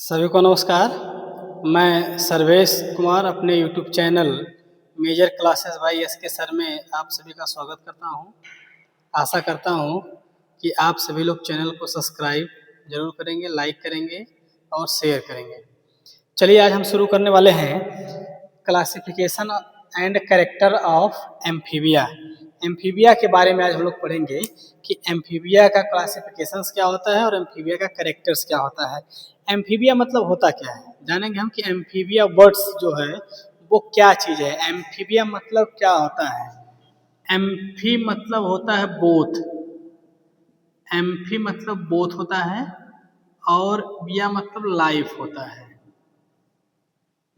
सभी को नमस्कार। मैं सर्वेश कुमार अपने YouTube channel major classes by SK sir में आप सभी का स्वागत करता हूं। आशा करता हूं कि आप सभी लोग चैनल को सब्सक्राइब जरूर करेंगे, लाइक करेंगे और शेयर करेंगे। चलिए आज हम शुरू करने वाले हैं classification and character of amphibia. Amphibia के बारे में आज हम लोग पढ़ेंगे कि एम्फीबिया का क्लासिफिकेशंस क्या होता है और एम्फीबिया का कैरेक्टर्स क्या होता है। एम्फीबिया मतलब होता क्या है, जानेंगे हम कि एम्फीबिया वर्ड्स जो है वो क्या चीज़ है। एम्फीबिया मतलब क्या होता है। एम्फी मतलब होता है बोथ, एम्फी मतलब बोथ होता है और बिया मतलब लाइफ होता है।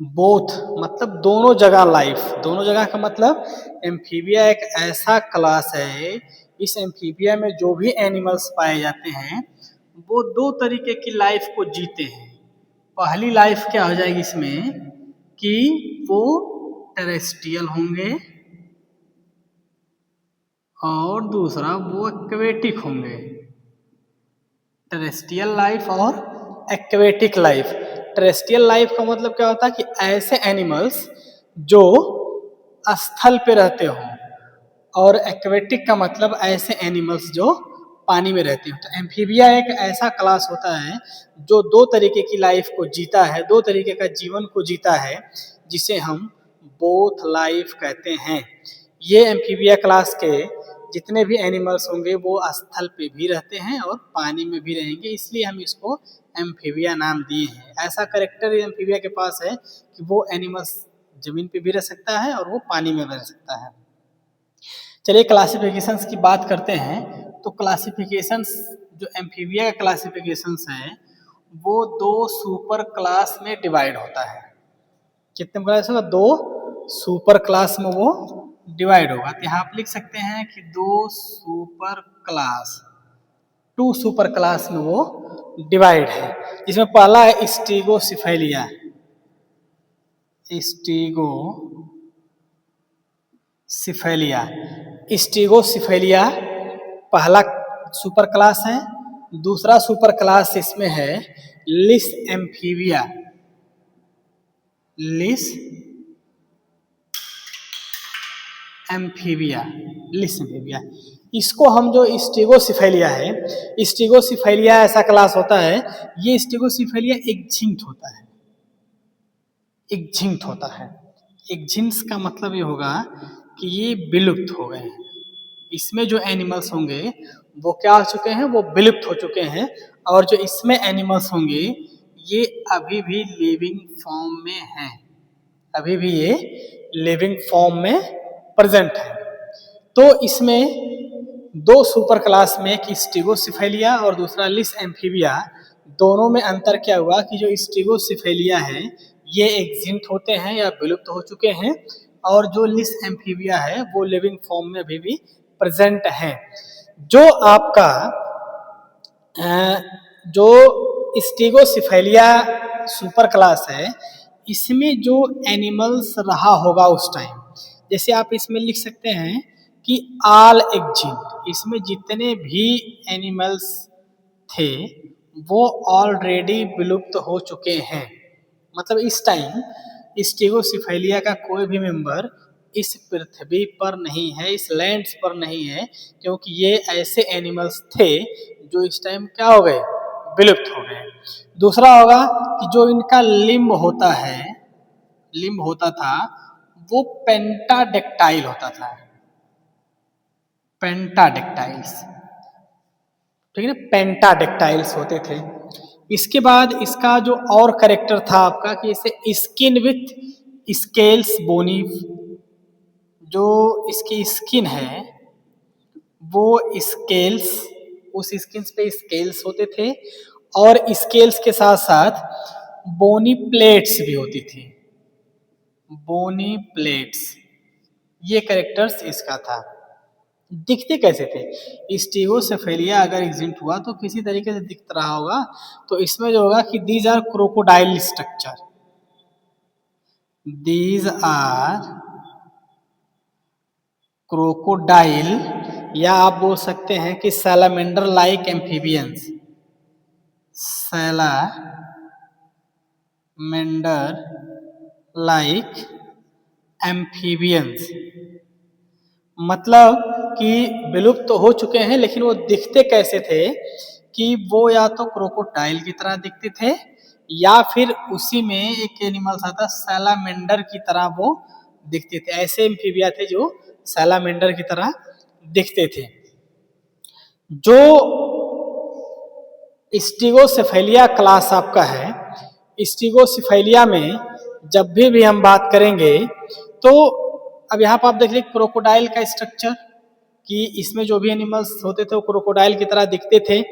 बोथ मतलब दोनों जगह लाइफ, दोनों जगह का मतलब एम्फीबिया एक ऐसा क्लास है, इस एम्फीबिया में जो भी एनिमल्स पाए जाते हैं वो दो तरीके की लाइफ को जीते हैं। पहली लाइफ क्या हो जाएगी इसमें कि वो टेरेस्ट्रियल होंगे और दूसरा वो एक्वेटिक होंगे। टेरेस्ट्रियल लाइफ और एक्वेटिक लाइफ। टेरेस्ट्रियल लाइफ का मतलब क्या होता है कि ऐसे एनिमल्स जो स्थल पे रहते हों, और एक्वेटिक का मतलब ऐसे एनिमल्स जो पानी में रहते हो। तो एम्फीबिया एक ऐसा क्लास होता है जो दो तरीके की लाइफ को जीता है, दो तरीके का जीवन को जीता है, जिसे हम बोथ लाइफ कहते हैं। ये एम्फीबिया क्लास के जितने भी एनिमल्स होंगे वो स्थल पे भी रहते हैं और पानी में भी रहेंगे, इसलिए हम इसको एम्फीबिया नाम दिए हैं। ऐसा करेक्टर एम्फीबिया के पास है कि वो एनिमल्स जमीन पे भी रह सकता है और वो पानी में भी रह सकता है। चलिए क्लासिफिकेशंस की बात करते हैं। तो क्लासिफिकेशंस जो एम्फीबिया का क्लासिफिकेशंस है वो दो सुपर क्लास में डिवाइड होता है। कितने क्लास होगा? दो सुपर क्लास में वो डिवाइड होगा। तो यहाँ आप लिख सकते हैं कि दो super class, two super class में वो डिवाइड है। इसमें पहला है स्टीगोसिफेलिया। स्टीगोसिफेलिया पहला सुपर क्लास है। दूसरा सुपर क्लास इसमें है लिस एम्फीबिया। लिस एम्फीबिया, लिस एम्फीबिया। इसको हम जो स्टीगोसिफेलिया है, स्टीगोसिफेलिया ऐसा क्लास होता है, ये स्टीगोसिफेलिया एक्जिंक्ट होता है। एक्जिंक्ट होता है। एक्जिंक्ट का मतलब ये होगा कि ये विलुप्त हो गए हैं। इसमें जो एनिमल्स होंगे वो क्या हो चुके हैं? वो विलुप्त हो चुके हैं। और जो इसमें एनिमल्स होंगे ये अभी भी लिविंग फॉर्म में हैं, अभी भी ये लिविंग फॉर्म में प्रेजेंट है। तो इसमें दो सुपर क्लास में एक स्टीगोसिफेलिया और दूसरा लिस एम्फीबिया, दोनों में अंतर क्या हुआ कि जो स्टीगोसिफेलिया है ये एक्जिंक्ट होते हैं या विलुप्त हो चुके हैं, और जो लिस एम्फीबिया है वो लिविंग फॉर्म में अभी भी प्रेजेंट है। जो आपका जो स्टीगोसिफेलिया सुपर क्लास है, इसमें जो एनिमल्स रहा होगा उस टाइम, जैसे आप इसमें लिख सकते हैं कि ऑल एक्जिंक्ट, इसमें जितने भी एनिमल्स थे वो ऑलरेडी विलुप्त हो चुके हैं। मतलब इस टाइम स्टीगोसिफेलिया का कोई भी मेंबर इस पृथ्वी पर नहीं है, इस लैंड्स पर नहीं है, क्योंकि ये ऐसे एनिमल्स थे जो इस टाइम क्या हो गए? विलुप्त हो गए। दूसरा होगा कि जो इनका लिम्ब होता है, लिम्ब होता था वो पेंटाडेक्टाइल होता था। पेंटाडेक्टाइल्स, ठीक है ना, पेंटाडेक्टाइल्स होते थे। इसके बाद इसका जो और करेक्टर था आपका कि इसे स्किन विथ स्केल्स बोनी, जो इसकी स्किन है वो स्केल्स, उस स्किन पे स्केल्स होते थे और स्केल्स के साथ साथ बोनी प्लेट्स भी होती थी। बोनी प्लेट्स, ये करेक्टर्स इसका था। दिखते कैसे थे? स्टीगोसिफेलिया अगर एग्जिस्ट हुआ तो किसी तरीके से दिख रहा होगा। तो इसमें जो होगा कि these are crocodile structure, these are crocodile, या आप बोल सकते हैं कि सैलामेंडर लाइक एम्फीबियंस, सैलामेंडर मेंढर लाइक एम्फीबियंस, मतलब कि विलुप्त तो हो चुके हैं लेकिन वो दिखते कैसे थे कि वो या तो क्रोकोडाइल की तरह दिखते थे या फिर उसी में एक एनिमल्स आता सैलामेंडर की तरह वो दिखते थे। ऐसे एम्फीबिया थे जो सैलामेंडर की तरह दिखते थे। जो स्टिगोसेफेलिया क्लास आपका है, स्टिगोसेफेलिया में जब भी हम बात करेंगे तो अब यहाँ पर आप देख लीजिए क्रोकोडाइल का स्ट्रक्चर कि इसमें जो भी एनिमल्स होते थे वो क्रोकोडाइल की तरह दिखते थे।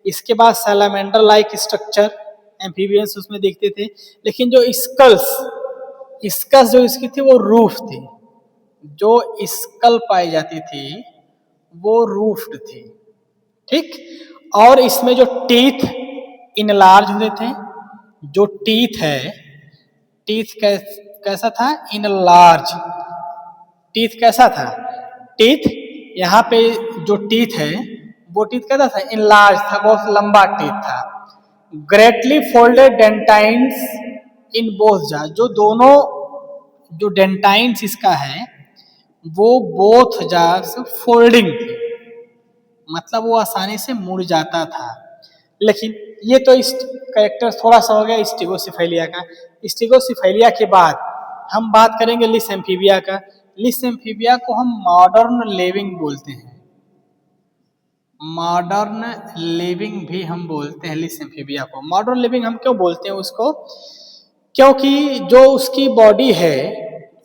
इसके बाद सैलामेंडर लाइक स्ट्रक्चर एम्फीबियंस उसमें दिखते थे, लेकिन जो स्कल्स जो इसकी थी वो रूफ थी, जो स्कल पाई जाती थी वो रूफ्ड थी। ठीक, और इसमें जो टीथ इनलार्ज हुए थे, जो टीथ है, टीथ कैसा था, इनलार्ज। टीथ कैसा था, टीथ यहाँ पे जो टीथ है वो टीथ कैसा था, इनलार्ज था, बहुत लंबा टीथ था। ग्रेटली फोल्डेड डेंटाइन्स इन बोथ जा, जो दोनों जो डेंटाइन्स इसका है वो बोथ जार्स फोल्डिंग थे, मतलब वो आसानी से मुड़ जाता था। लेकिन ये तो इस कैरेक्टर थोड़ा सा हो गया स्टिगोसिफेलिया का। स्टिगोसिफेलिया के बाद हम बात करेंगे लिस एम्फीबिया का। लिस एम्फीबिया को हम मॉडर्न लिविंग बोलते हैं, मॉडर्न लिविंग भी हम बोलते हैं लिस एम्फीबिया को। मॉडर्न लिविंग हम क्यों बोलते हैं उसको, क्योंकि जो उसकी बॉडी है,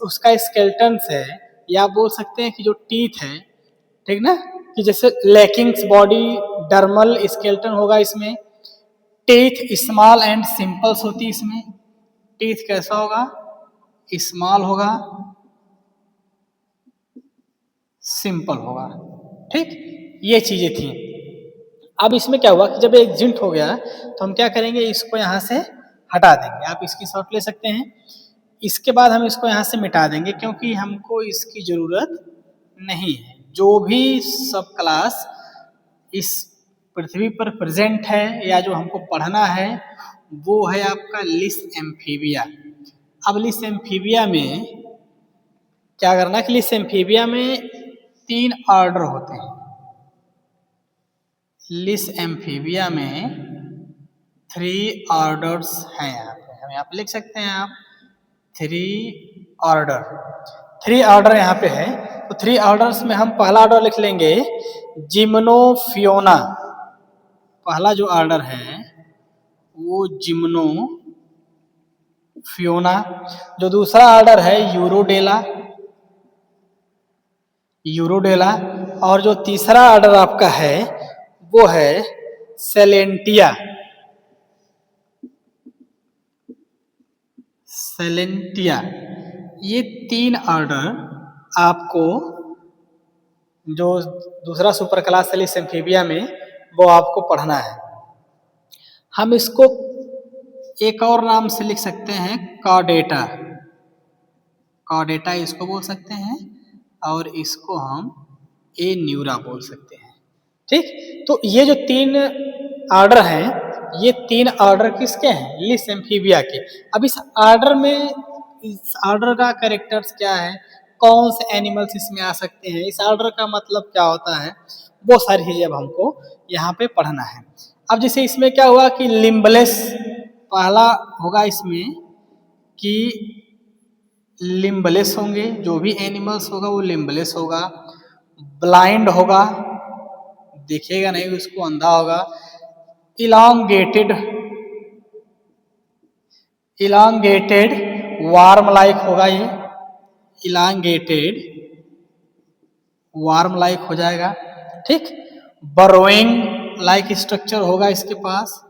उसका स्केलेटन्स है, या बोल सकते हैं कि जो टीथ है, ठीक ना, कि जैसे लेकिंग्स बॉडी डर्मल स्केलेटन होगा इसमें, टीथ स्मॉल एंड सिंपल्स होती है इसमें। टीथ कैसा होगा, स्मॉल होगा, सिंपल होगा। ठीक, ये चीजें थी। अब इसमें क्या हुआ कि जब एग्जिट हो गया तो हम क्या करेंगे, इसको यहाँ से हटा देंगे। आप इसकी शॉट ले सकते हैं। इसके बाद हम इसको यहाँ से मिटा देंगे क्योंकि हमको इसकी जरूरत नहीं है। जो भी सब क्लास इस पृथ्वी पर प्रेजेंट है या जो हमको पढ़ना है वो है आपका लिस एम्फीबिया। अब लिस एम्फीबिया में क्या करना कि लिस एम्फीबिया में 3 ऑर्डर होते हैं। लिस एम्फीबिया में 3 ऑर्डर्स हैं, यहाँ पे हम यहाँ पे लिख सकते हैं आप 3 ऑर्डर। 3 ऑर्डर यहाँ पे है, तो 3 ऑर्डर्स में हम पहला ऑर्डर लिख लेंगे जिम्नोफियोना। पहला जो ऑर्डर है वो जिम्नोफियोना। जो दूसरा ऑर्डर है यूरोडेला, यूरोडेला। और जो तीसरा ऑर्डर आपका है वो है सेलेंटिया, सेलेंटिया। ये 3 ऑर्डर आपको जो दूसरा सुपर क्लास है लिस एम्फीबिया में वो आपको पढ़ना है। हम इसको एक और नाम से लिख सकते हैं कॉर्डेटा, कॉर्डेटा इसको बोल सकते हैं, और इसको हम ए न्यूरा बोल सकते हैं। ठीक, तो ये जो 3 ऑर्डर हैं ये 3 ऑर्डर किसके हैं, लिस एम्फीबिया के। अब इस ऑर्डर में, इस ऑर्डर का कैरेक्टर्स क्या है, कौन से एनिमल्स इसमें आ सकते हैं, इस ऑर्डर का मतलब क्या होता है, वो सारी चीजें अब हमको यहाँ पे पढ़ना है। अब जैसे इसमें क्या हुआ कि लिम्बलेस पहला होगा इसमें कि लिम्बलेस होंगे, जो भी एनिमल्स होगा वो लिम्बलेस होगा। ब्लाइंड होगा, दिखेगा नहीं, उसको अंधा होगा। इलांगेटेड, इलांगेटेड वार्म लाइक होगा, ये इलांगेटेड वार्म लाइक हो जाएगा। ठीक, बरोइंग लाइक स्ट्रक्चर होगा इसके पास,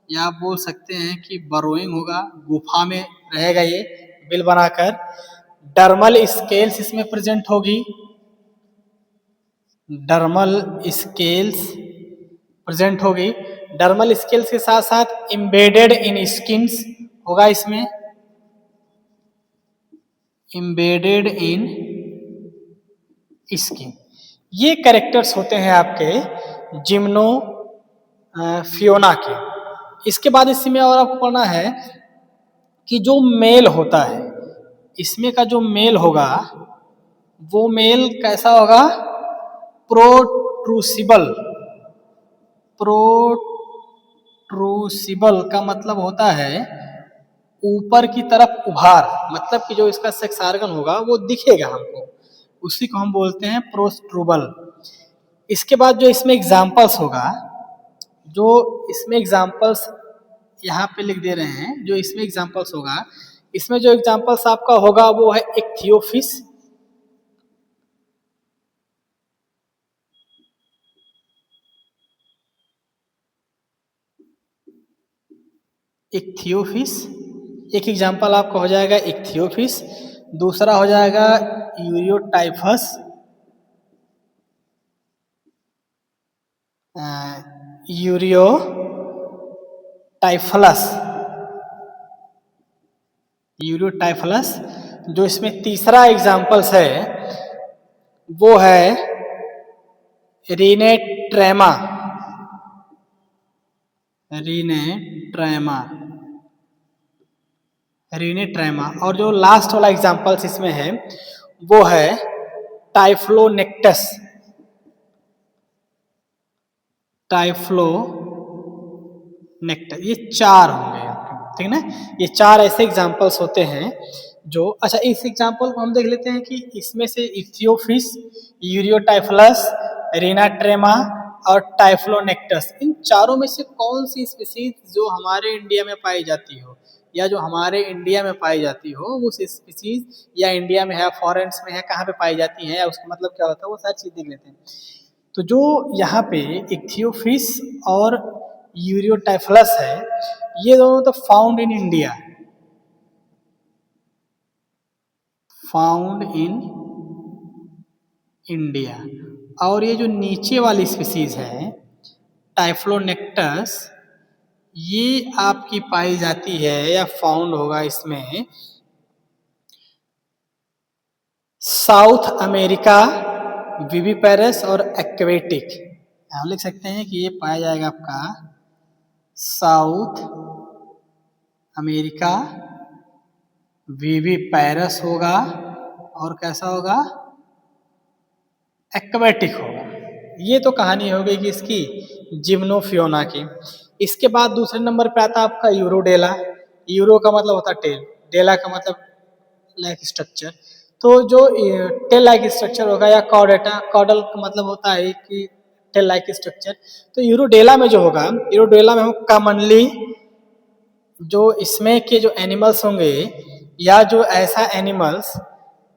या आप बोल सकते हैं कि बरोइंग होगा, गुफा में रहेगा ये बिल बनाकर। डर्मल स्केल्स इसमें प्रेजेंट होगी, डर्मल स्केल्स प्रेजेंट होगी। डर्मल स्केल्स के साथ साथ एम्बेडेड इन स्किन्स होगा इसमें, एम्बेडेड इन स्किन। ये कैरेक्टर्स होते हैं आपके जिम्नो फियोना के। इसके बाद इसमें और आपको पढ़ना है कि जो मेल होता है, इसमें का जो मेल होगा वो मेल कैसा होगा? प्रोट्रूसिबल। प्रोट्रूसिबल का मतलब होता है ऊपर की तरफ उभार, मतलब कि जो इसका सेक्स आर्गन होगा वो दिखेगा हमको, उसी को हम बोलते हैं प्रोस्ट्रूबल। इसके बाद जो इसमें एग्जाम्पल्स होगा, जो इसमें एग्जाम्पल्स यहाँ पे लिख दे रहे हैं, जो इसमें एग्जाम्पल्स होगा, इसमें जो एग्जाम्पल्स आपका होगा वो है इक्थियोफिस, इक्थियोफिस एक एग्जाम्पल आपका हो जाएगा इक्थियोफिस। दूसरा हो जाएगा यूरियोटाइफस, यूरियोटाइफलस, यूरियोटाइफलस। जो इसमें तीसरा एग्जाम्पल्स है वो है रीनेट्रेमा, रीनेट्रेमा, रीनेट्रेमा। और जो लास्ट वाला एग्जाम्पल्स इसमें है वो है टाइफ्लोनेक्टस, टाइफ्लोनेक्टस। ये चार होंगे आपके, ठीक ना? ये चार ऐसे एग्जाम्पल्स होते हैं जो, अच्छा इस एग्जाम्पल को हम देख लेते हैं कि इसमें से इक्थियोफिस, यूरियोटाइफलस, रीनाट्रेमा और टाइफ्लोनेक्टस, इन चारों में से कौन सी स्पीसीज जो हमारे इंडिया में पाई जाती हो, या जो हमारे इंडिया में पाई जाती हो वो स्पीसीज या इंडिया में है, फॉरेन्स में है, कहाँ पे पाई जाती है, या उसका मतलब क्या होता है, वो सारी चीज देख लेते हैं। तो जो यहाँ पे इक्थियोफिस और यूरियोटाइफलस है, ये दोनों तो found in India, found in India. और ये जो नीचे वाली स्पीसीज है टाइफ्लोनेक्टस, ये आपकी पाई जाती है या फाउंड होगा इसमें साउथ अमेरिका, विविपेरस और एक्वेटिक। हम लिख सकते हैं कि ये पाया जाएगा आपका साउथ अमेरिका, विविपेरस होगा और कैसा होगा? एक्वेटिक होगा। ये तो कहानी हो गई कि इसकी जिम्नोफियोना की। इसके बाद दूसरे नंबर पे आता है आपका यूरोडेला। यूरो का मतलब होता है टेल, डेला का मतलब लाइक स्ट्रक्चर। तो जो टेल लाइक स्ट्रक्चर होगा या कॉर्डेटा, कॉर्डल का मतलब होता है कि टेल लाइक स्ट्रक्चर। तो यूरोडेला में जो होगा, यूरोडेला में हम कॉमनली जो इसमें के जो एनिमल्स होंगे, या जो ऐसा एनिमल्स,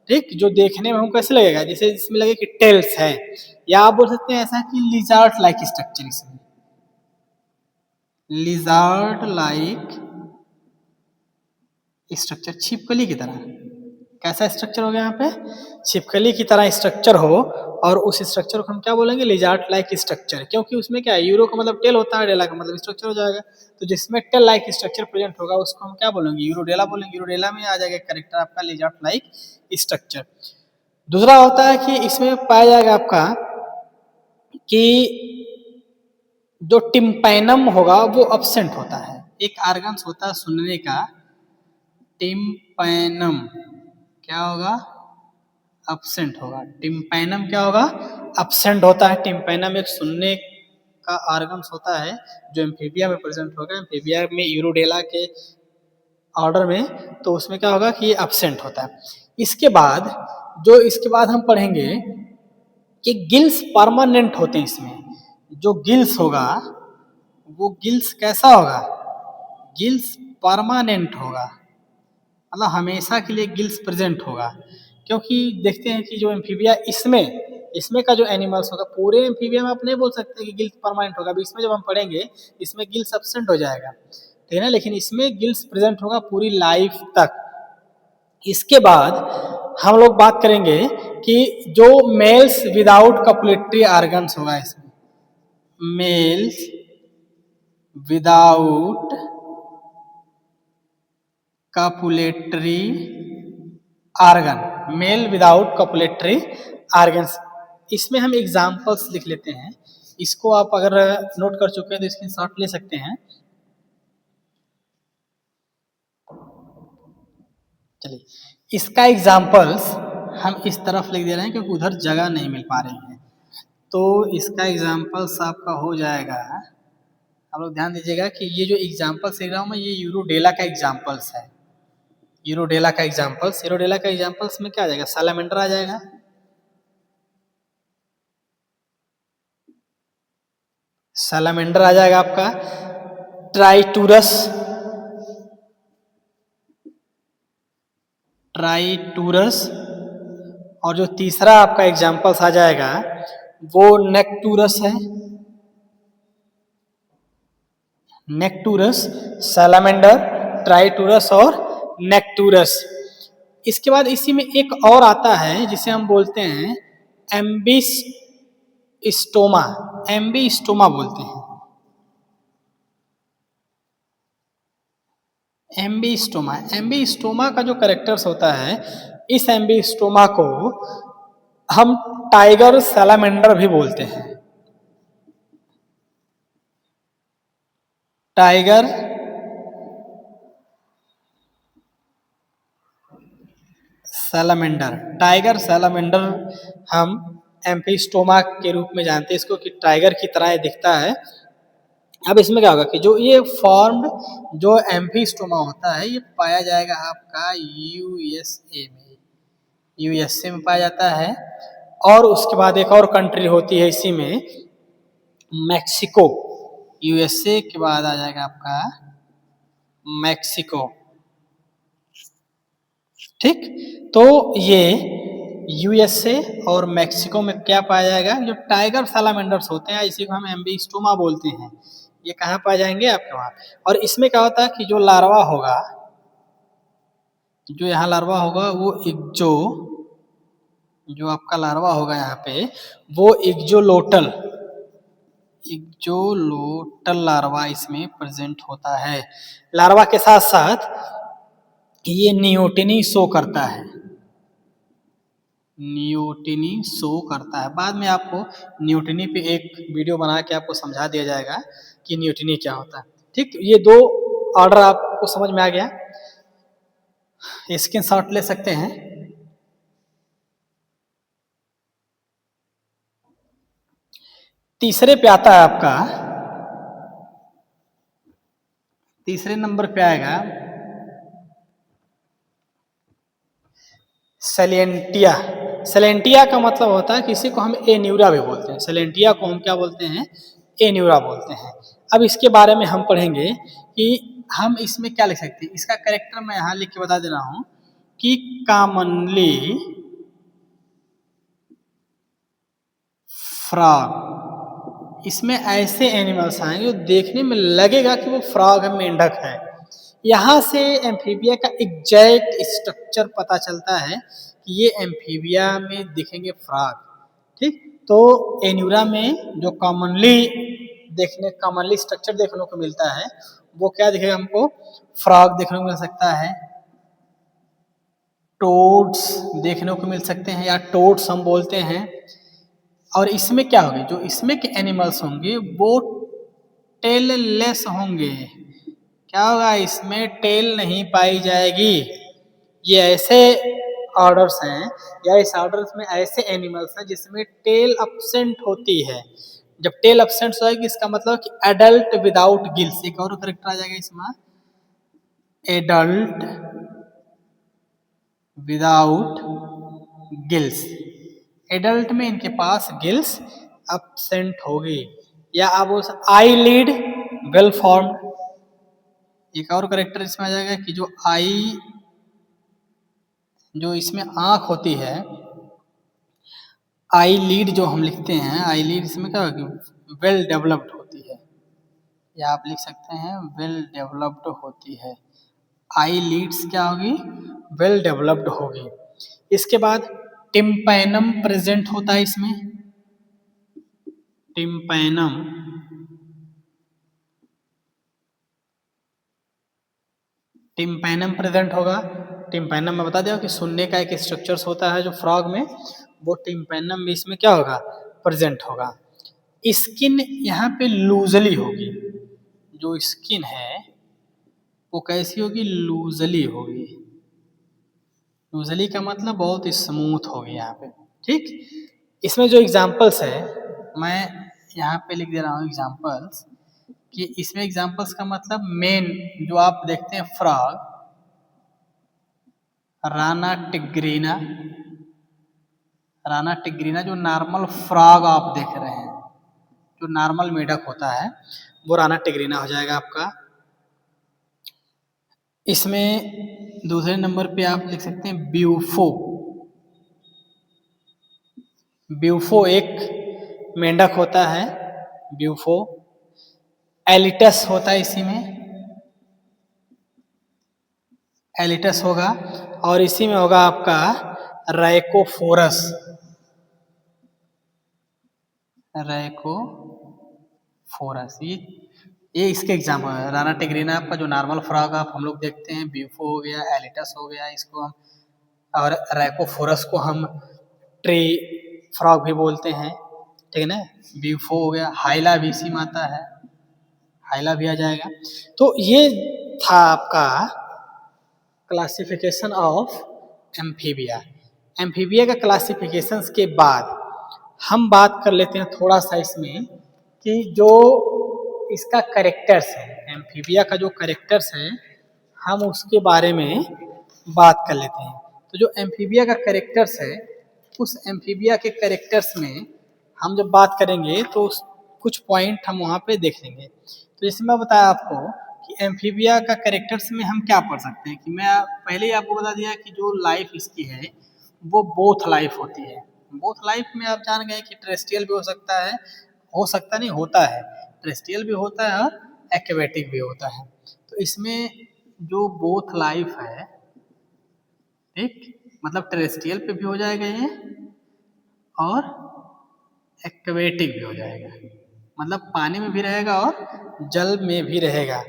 ठीक, जो देखने में हमको कैसे लगेगा, जैसे इसमें लगे कि टेल्स है, या आप बोल सकते हैं ऐसा कि लिजार्ड लाइक स्ट्रक्चर, इसमें लिजार्ड लाइक स्ट्रक्चर, छिपकली की तरह। कैसा स्ट्रक्चर हो गया यहाँ पे? छिपकली की तरह स्ट्रक्चर हो, और उस स्ट्रक्चर को हम क्या बोलेंगे? Lizard like structure. क्योंकि उसमें क्या है, यूरो का मतलब टेल होता है, डेला का मतलब स्ट्रक्चर हो जाएगा। तो जिसमें टेल लाइक स्ट्रक्चर प्रेजेंट होगा उसको हम क्या बोलेंगे? यूरोडेला बोलेंगे। यूरोडेला में आ जाएगा कैरेक्टर आपका लिजार्ड लाइक स्ट्रक्चर। दूसरा होता है कि इसमें पाया जाएगा आपका कि जो टिम्पैनम होगा वो अब्सेंट होता है। एक आर्गन्स होता है सुनने का, टिम्पैनम क्या होगा? अब्सेंट होगा। टिम्पैनम क्या होगा? अब्सेंट होता है। टिम्पैनम एक सुनने का आर्गन्स होता है जो एम्फीबिया में प्रेजेंट होगा, एम्फीबिया में यूरोडेला के ऑर्डर में, तो उसमें क्या होगा कि ये अब्सेंट होता है। इसके बाद हम पढ़ेंगे कि गिल्स परमानेंट होते हैं इसमें। जो गिल्स होगा वो गिल्स कैसा होगा? गिल्स परमानेंट होगा, मतलब हमेशा के लिए गिल्स प्रेजेंट होगा। क्योंकि देखते हैं कि जो एम्फीबिया इसमें का जो एनिमल्स होगा, पूरे एम्फीबिया में आप नहीं बोल सकते कि गिल्स परमानेंट होगा। अभी इसमें जब हम पढ़ेंगे इसमें गिल्स एब्सेंट हो जाएगा, ठीक है ना, लेकिन इसमें गिल्स प्रेजेंट होगा पूरी लाइफ तक। इसके बाद हम लोग बात करेंगे कि जो मेल्स विदाउट कपुलेटरी आर्गन्स होगा, इसमें males without copulatory organ, male without copulatory organs. इसमें हम एग्जाम्पल्स लिख लेते हैं। इसको आप अगर नोट कर चुके हैं तो स्क्रीनशॉट ले सकते हैं। चलिए, इसका एग्जाम्पल्स हम इस तरफ लिख दे रहे हैं क्योंकि उधर जगह नहीं मिल पा रही है। तो इसका एग्जाम्पल्स आपका हो जाएगा, आप लोग ध्यान दीजिएगा कि ये जो एग्जाम्पल्स लिख रहा हूँ मैं, ये यूरोडेला का एग्जाम्पल्स है। यूरोडेला का एग्जाम्पल्स में क्या आ जाएगा, सैलामेंडर आ जाएगा। सैलामेंडर आ जाएगा आपका, ट्राइटूरस, और जो तीसरा आपका एग्जाम्पल्स आ जाएगा वो नेक्टूरस है। नेक्टूरस, सैलामेंडर, ट्राइटूरस और नेक्टूरस। इसके बाद इसी में एक और आता है जिसे हम बोलते हैं एम्बिस्टोमा, एम्बिस्टोमा बोलते हैं। एम्बिस्टोमा, एम्बिस्टोमा का जो कैरेक्टर्स होता है, इस एम्बिस्टोमा को हम टाइगर सैलामेंडर भी बोलते हैं। टाइगर सैलामेंडर, टाइगर सैलामेंडर हम एम्बिस्टोमा के रूप में जानते हैं इसको, कि टाइगर की तरह दिखता है। अब इसमें क्या होगा कि जो ये फॉर्म्ड जो एम्फीस्टोमा होता है, ये पाया जाएगा आपका यूएसए में, यूएसए में पाया जाता है। और उसके बाद एक और कंट्री होती है इसी में, मैक्सिको। यूएसए के बाद आ जाएगा आपका मैक्सिको। ठीक, तो ये यूएसए और मैक्सिको में क्या पाया जाएगा, जो टाइगर सैलामेंडर्स होते हैं, इसी को हम एम्बिस्टोमा बोलते हैं। ये कहाँ पाए जाएंगे, आपके वहाँ। और इसमें क्या होता है कि जो लार्वा होगा, जो यहाँ लार्वा होगा वो इग्जो, जो आपका लार्वा होगा यहाँ पे, वो इग्जोलोटल, इग्जोलोटल लार्वा इसमें प्रेजेंट होता है। लार्वा के साथ साथ ये नियोटिनी शो करता है, नियोटिनी शो करता है। बाद में आपको नियोटिनी पे एक वीडियो बना के आपको समझा दिया जाएगा कि नियोटिनी क्या होता है। ठीक, ये दो ऑर्डर आपको समझ में आ गया, स्क्रीन शॉट ले सकते हैं। तीसरे पे आता है आपका, तीसरे नंबर पे आएगा सेलेंटिया। सेलेंटिया का मतलब होता है, किसी को हम एन्यूरा भी बोलते हैं, सेलेंटिया को हम क्या बोलते हैं, एन्यूरा बोलते हैं। अब इसके बारे में हम पढ़ेंगे कि हम इसमें क्या लिख सकते हैं। इसका कैरेक्टर मैं यहाँ लिख के बता दे रहा हूँ कि कॉमनली फ्रॉग, इसमें ऐसे एनिमल्स आएंगे जो देखने में लगेगा कि वो फ्रॉग है, मेंढक है। यहाँ से एम्फीबिया का एग्जैक्ट स्ट्रक्चर पता चलता है कि ये एम्फीबिया में दिखेंगे फ्रॉग। ठीक, तो एन्यूरा में जो कॉमनली स्ट्रक्चर देखने को मिलता है, वो क्या दिखेगा हमको, फ्रॉग देखने को मिल सकता है, टोड्स देखने को मिल सकते हैं, या टोड्स हम बोलते हैं। और इसमें क्या होगी, जो इसमें के एनिमल्स होंगे वो टेल लेस होंगे। क्या होगा, इसमें टेल नहीं पाई जाएगी। ये ऐसे ऑर्डर्स हैं, या इस ऑर्डर्स में ऐसे एनिमल्स हैं जिसमें टेल अब्सेंट होती है। जब टेल अब्सेंट हो जाएगी, इसका मतलब कि एडल्ट विदाउट गिल्स। एक और करेक्टर आ जाएगा इसमें, एडल्ट विदाउट गिल्स। एडल्ट में इनके पास गिल्स अब्सेंट होगी। या अब उस आई लीड वेल फॉर्म्ड। एक और करेक्टर इसमें आ जाएगा कि जो आई, जो इसमें आंख होती है, आई लीड जो हम लिखते हैं, आई लीड इसमें क्या होगी, वेल डेवलप्ड होती है, या आप लिख सकते हैं वेल डेवलप्ड होती है। आई लीड्स क्या होगी, वेल डेवलप्ड होगी। इसके बाद टिम्पैनम प्रेजेंट होता है इसमें, टिम्पैनम, टिम्पैनम प्रेजेंट होगा। टिम्पैनम में बता दिया कि सुनने का एक स्ट्रक्चर्स होता है जो फ्रॉग में, वो टिम्पैनम में इसमें क्या होगा, प्रेजेंट होगा। स्किन यहाँ पे लूजली होगी, जो स्किन है वो कैसी होगी, लूजली होगी। यूजली का मतलब बहुत स्मूथ हो गया यहाँ पे। ठीक, इसमें जो एग्जाम्पल्स है मैं यहाँ पे लिख दे रहा हूँ एग्जाम्पल्स, कि इसमें एग्जाम्पल्स का मतलब मेन जो आप देखते हैं frog, Rana tigrina, Rana tigrina जो नॉर्मल फ्रॉग आप देख रहे हैं, जो नॉर्मल मेढक होता है वो राना टिग्रीना हो जाएगा आपका। इसमें दूसरे नंबर पे आप लिख सकते हैं ब्यूफो। ब्यूफो एक मेंढक होता है, ब्यूफो। एलिटस होता है इसी में, एलिटस होगा। और इसी में होगा आपका राइकोफोरस, राइकोफोरस। ये इसके एग्जाम्पल है। राना टिग्रीना आपका जो नॉर्मल फ्रॉग आप हम लोग देखते हैं, ब्यूफो हो गया, एलिटस हो गया, इसको हम, और राइकोफोरस को हम ट्री फ्रॉग भी बोलते हैं, ठीक है ना। ब्यूफो हो गया, हाइला भी इसी में आता है, हाइला भी आ जाएगा। तो ये था आपका क्लासिफिकेशन ऑफ एम्फीबिया। एम्फीबिया का क्लासिफिकेशंस के बाद हम बात कर लेते हैं थोड़ा सा इसमें कि जो इसका करेक्टर्स है, एम्फीबिया का जो करेक्टर्स है हम उसके बारे में बात कर लेते हैं। तो जो एम्फीबिया का करेक्टर्स है, उस एम्फीबिया के करेक्टर्स में हम जब बात करेंगे तो कुछ पॉइंट हम वहाँ पे देख लेंगे। तो जैसे मैं बताया आपको कि एम्फीबिया का करेक्टर्स में हम क्या पढ़ सकते हैं, कि मैं पहले ही आपको बता दिया कि जो लाइफ इसकी है वो बोथ लाइफ होती है। बोथ लाइफ में आप जान गए कि टेरेस्ट्रियल भी हो सकता है, हो सकता नहीं, होता है, टेरेस्ट्रियल भी होता है और एक्वेटिक भी होता है। तो इसमें जो बोथ लाइफ है, ठीक, मतलब टेरेस्ट्रियल पे भी हो जाएगा ये और एक्वेटिक भी हो जाएगा, मतलब पानी में भी रहेगा और जल में भी रहेगा।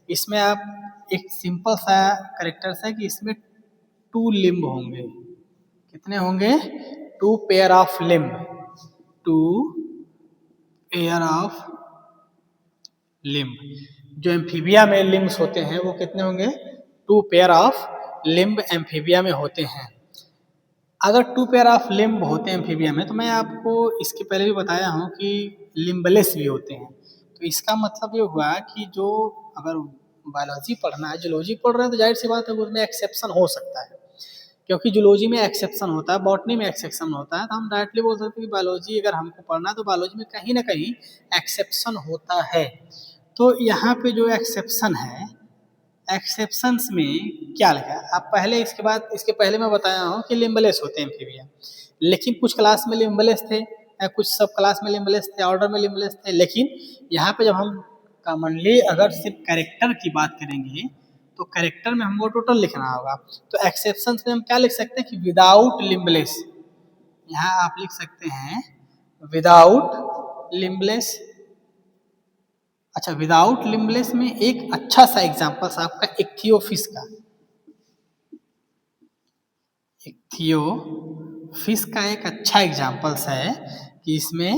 इसमें आप एक सिंपल सा करेक्टर्स है कि इसमें टू लिम्ब होंगे। कितने होंगे? Two pair of limb, two pair of limb. जो एम्फीबिया में लिम्ब्स होते हैं वो कितने होंगे? Two pair of limb amphibia में होते हैं। अगर टू पेयर ऑफ लिम्ब होते हैं एम्फीबिया में, तो मैं आपको इसके पहले भी बताया हूँ कि लिम्बलेस भी होते हैं। तो इसका मतलब ये हुआ कि जो अगर बायोलॉजी पढ़ना है, जूलॉजी पढ़ रहे हैं, तो जाहिर सी बात है उसमें एक्सेप्शन हो सकता है, क्योंकि जूलॉजी में एक्सेप्शन होता है, बॉटनी में एक्सेप्शन होता है। तो हम डायरेक्टली बोल सकते हैं कि बायोलॉजी अगर हमको पढ़ना है तो बायोलॉजी में कहीं ना कहीं एक्सेप्शन होता है। तो यहाँ पे जो एक्सेप्शन है, एक्सेप्शंस में क्या लिखा है आप पहले, इसके बाद इसके पहले मैं बताया हूँ कि लिम्बलेस होते हैं एम्फीबिया, लेकिन कुछ क्लास में लिम्बलेस थे, कुछ सब क्लास में लिम्बलेस थे, ऑर्डर में लिम्बलेस थे। लेकिन यहाँ पे जब हम कॉमनली अगर सिर्फ कैरेक्टर की बात करेंगे तो कैरेक्टर में हमको टोटल लिखना होगा। तो एक्सेप्शंस में हम क्या लिख सकते हैं कि विदाउट लिम्बलेस, यहाँ आप लिख सकते हैं विदाउट लिम्बलेस। अच्छा, विदाउट लिम्बलेस में एक अच्छा सा एग्जांपल आपका इक्थियोफिश का, इक्थियोफिश का एक अच्छा एग्जांपल्स है कि इसमें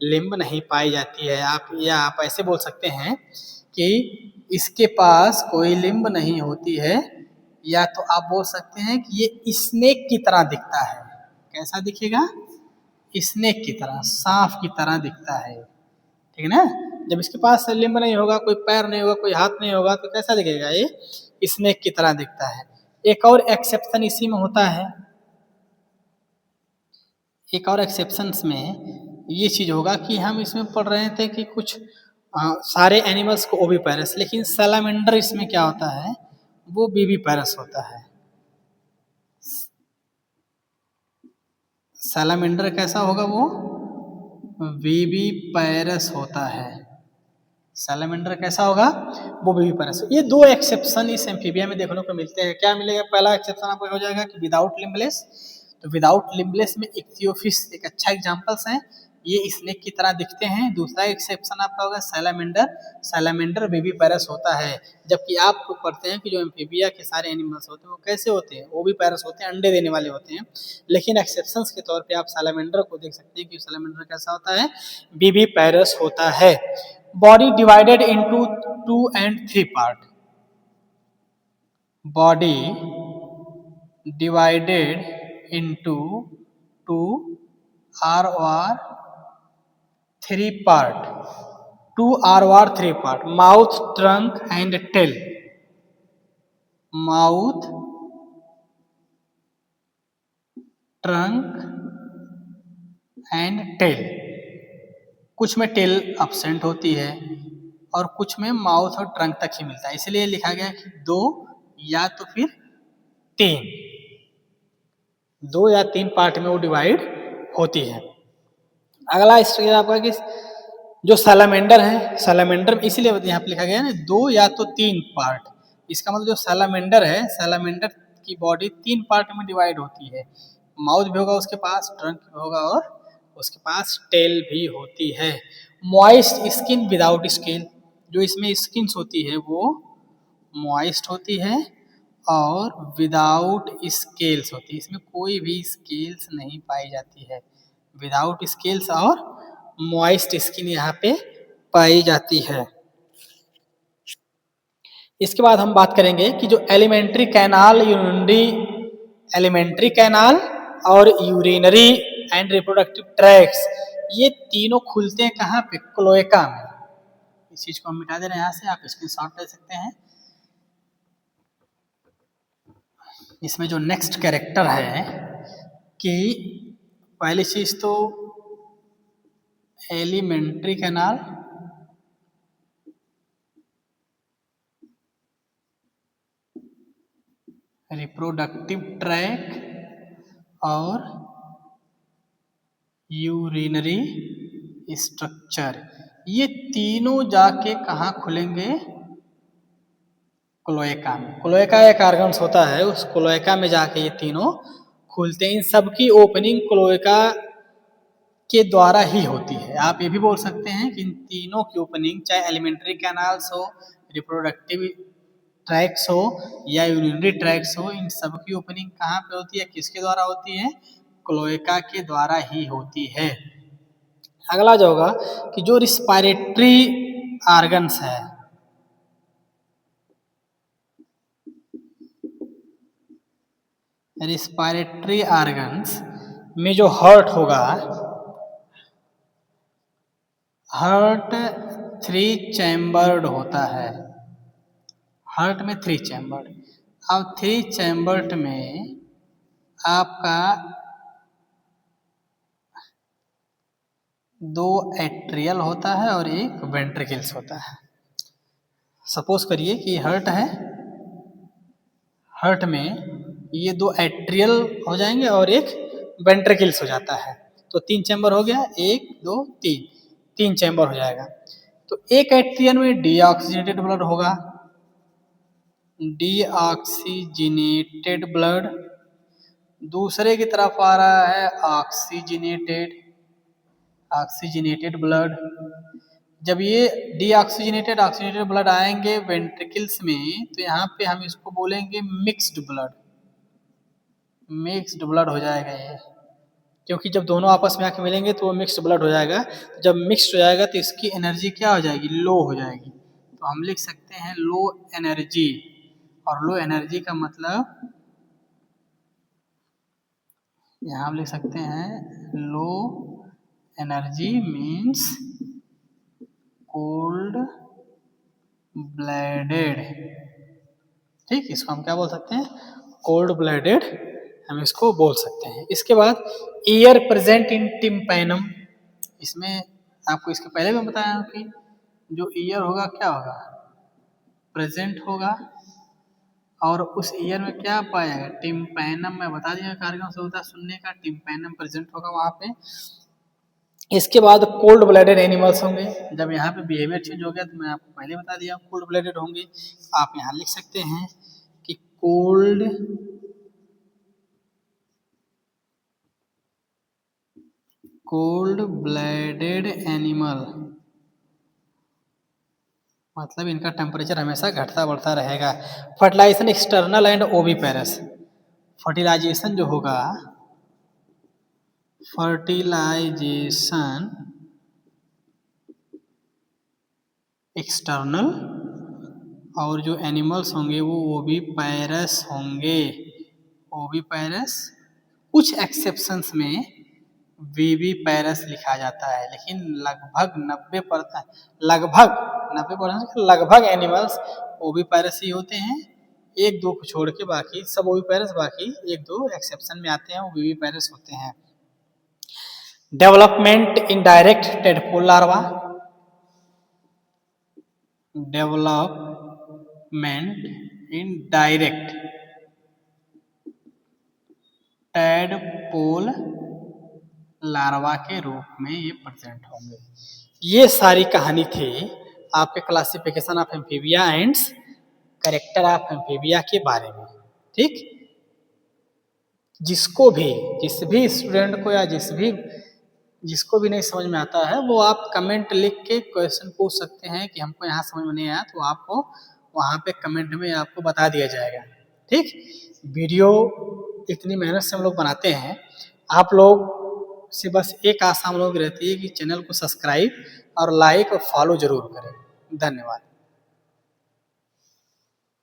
लिम्ब नहीं पाई जाती है। आप, या आप ऐसे बोल सकते हैं कि इसके पास कोई लिम्ब नहीं होती है, या तो आप बोल सकते हैं कि ये स्नेक की तरह दिखता है। कैसा दिखेगा? स्नेक की तरह, सांप की तरह दिखता है, ठीक है ना। जब इसके पास लिम्ब नहीं होगा, कोई पैर नहीं होगा, कोई हाथ नहीं होगा, तो कैसा दिखेगा? ये स्नेक की तरह दिखता है। एक और एक्सेप्शन इसी में होता है, एक और एक्सेप्शंस में ये चीज़ होगा कि हम इसमें पढ़ रहे थे कि कुछ सारे एनिमल्स को ओवी पैरस, लेकिन सैलामेंडर इसमें क्या होता है, वो बीबी पैरस होता है। सैलामेंडर कैसा होगा? वो बीबी पैरस होता है। सैलामेंडर कैसा होगा? वो बीबी पैरस। ये दो एक्सेप्शन इस एम्फीबिया में देखने को मिलते हैं। क्या मिलेगा? पहला एक्सेप्शन आपको हो जाएगा कि विदाउट लिम्बलेस। तो विदाउट लिम्बलेस में इक्थियोफिश एक अच्छा एग्जांपल्स है, ये स्नेक की तरह दिखते हैं। दूसरा एक्सेप्शन आपका होगा सैलामेंडर, सैलामेंडर बेबी पैरस होता है। जबकि आप तो पढ़ते हैं कि जो एम्फीबिया के सारे एनिमल्स होते हैं वो कैसे होते हैं? वो भी पैरस होते हैं, अंडे देने वाले होते हैं। लेकिन एक्सेप्शंस के तौर पे आप सैलामेंडर को देख सकते हैं कि सैलामेंडर कैसा होता है? बेबी पैरस होता है। Body divided into 2 and 3 part, body divided into two or three part. Two or three part. Mouth, trunk and tail. Mouth, trunk and tail. कुछ में टेल absent होती है और कुछ में माउथ और ट्रंक तक ही मिलता है, इसलिए लिखा गया कि दो या तो फिर तीन, दो या तीन पार्ट में वो डिवाइड होती है। अगला स्ट्रक्चर आपका कि जो सैलामेंडर है, सैलामेंडर इसीलिए यहाँ पे लिखा गया है ना दो या तो तीन पार्ट। इसका मतलब जो सैलामेंडर है, सैलामेंडर की बॉडी तीन पार्ट में डिवाइड होती है। माउथ भी होगा उसके पास, ट्रंक भी होगा और उसके पास टेल भी होती है। मॉइस्ट स्किन विदाउट स्केल, जो इसमें स्किन्स होती है वो मॉइस्ट होती है और विदाउट स्केल्स होती है, इसमें कोई भी स्केल्स नहीं पाई जाती है। विदाउट स्केल्स और मॉइस्ट स्किन यहाँ पे पाई जाती है। इसके बाद हम बात करेंगे कि जो एलिमेंट्री कैनाल, एलिमेंट्री कैनाल और यूरिनरी एंड रिप्रोडक्टिव ट्रैक्ट्स, ये तीनों खुलते हैं कहाँ पे? क्लोएका में। इस चीज को हम मिटा दे रहे हैं यहाँ से, आप स्क्रीनशॉट ले सकते हैं। इसमें जो नेक्स्ट कैरेक्टर है कि पहली चीज तो एलिमेंट्री कैनाल, रिप्रोडक्टिव ट्रैक और यूरिनरी स्ट्रक्चर, ये तीनों जाके कहाँ खुलेंगे? क्लोएका में। क्लोएका एक ऑर्गन्स होता है, उस क्लोएका में जाके ये तीनों खुलते हैं। इन सबकी ओपनिंग क्लोएका के द्वारा ही होती है। आप ये भी बोल सकते हैं कि इन तीनों की ओपनिंग, चाहे एलिमेंट्री कैनाल्स हो, रिप्रोडक्टिव ट्रैक्स हो या यूरिनरी ट्रैक्स हो, इन सब की ओपनिंग कहाँ पे होती है, किसके द्वारा होती है? क्लोएका के द्वारा ही होती है। अगला जो होगा कि जो रिस्पायरेटरी ऑर्गन्स है, रिस्पायरेटरी ऑर्गन्स में जो हार्ट होगा, हार्ट 3 चैम्बर्ड होता है। हार्ट में 3 चैम्बर्ड। अब 3 चैम्बर्ड में आपका 2 एट्रियल होता है और एक वेंट्रिकल्स होता है। सपोज करिए कि हार्ट है, हार्ट में ये 2 एट्रियल हो जाएंगे और एक वेंट्रिकल्स हो जाता है, तो 3 चैम्बर हो गया, 1 2 3, 3 चैम्बर हो जाएगा। तो एक एट्रियल में डीऑक्सीजनेटेड ब्लड होगा, डीऑक्सीजनेटेड ब्लड, दूसरे की तरफ आ रहा है ऑक्सीजनेटेड ब्लड। जब ये डीऑक्सीजनेटेड ऑक्सीजनेटेड ब्लड आएंगे वेंट्रिकल्स में, तो यहाँ पे हम इसको बोलेंगे मिक्स्ड ब्लड। मिक्स्ड ब्लड हो जाएगा ये, क्योंकि जब दोनों आपस में आके मिलेंगे तो वो मिक्स्ड ब्लड हो जाएगा। जब मिक्स्ड हो जाएगा तो इसकी एनर्जी क्या हो जाएगी? लो हो जाएगी। तो हम लिख सकते हैं लो एनर्जी, और लो एनर्जी का मतलब यहाँ हम लिख सकते हैं low energy means cold blooded. ठीक, इसको हम क्या बोल सकते हैं? कोल्ड ब्लडेड हम इसको बोल सकते हैं। इसके बाद ईयर प्रेजेंट इन टिम्पैनम, इसमें आपको इसके पहले भी बताया कि जो ईयर होगा क्या होगा? प्रेजेंट होगा, और उस ईयर में क्या पाया गया? टिम्पैनम। मैं बता दिया कार्य से होता है सुनने का, टिम्पैनम प्रेजेंट होगा वहाँ पे। इसके बाद कोल्ड ब्लडेड एनिमल्स होंगे। जब यहाँ पे बिहेवियर चेंज हो गया तो मैं आपको पहले बता दिया कोल्ड ब्लडेड होंगे। आप यहाँ लिख सकते हैं कि कोल्ड ब्लडेड एनिमल मतलब इनका टेम्परेचर हमेशा घटता बढ़ता रहेगा। Fertilisation external and oviparous, fertilisation जो होगा, फर्टिलाइजेशन एक्सटर्नल, और जो एनिमल्स होंगे वो ओविपेरस होंगे। ओविपेरस, कुछ एक्सेप्शंस में विविपेरस लिखा जाता है, लेकिन लगभग 90% लगभग एनिमल्स ओविपेरस ही होते हैं। एक दो को छोड़ के बाकी सब ओविपेरस, बाकी एक दो एक्सेप्शन में आते हैं वो विविपेरस होते हैं। Development in direct tadpole larva, development in direct tadpole larva के रूप में ये प्रेजेंट होंगे। ये सारी कहानी थी आपके classification of amphibia and character of amphibia के बारे में। ठीक, जिसको भी जिस भी स्टूडेंट को या जिसको भी नहीं समझ में आता है वो आप कमेंट लिख के क्वेश्चन पूछ सकते हैं कि हमको यहाँ समझ में नहीं आया, तो आपको वहाँ पे कमेंट में आपको बता दिया जाएगा। ठीक, वीडियो इतनी मेहनत से हम लोग बनाते हैं, आप लोग से बस एक आशा हम लोग रहती है कि चैनल को सब्सक्राइब और लाइक और फॉलो जरूर करें। धन्यवाद।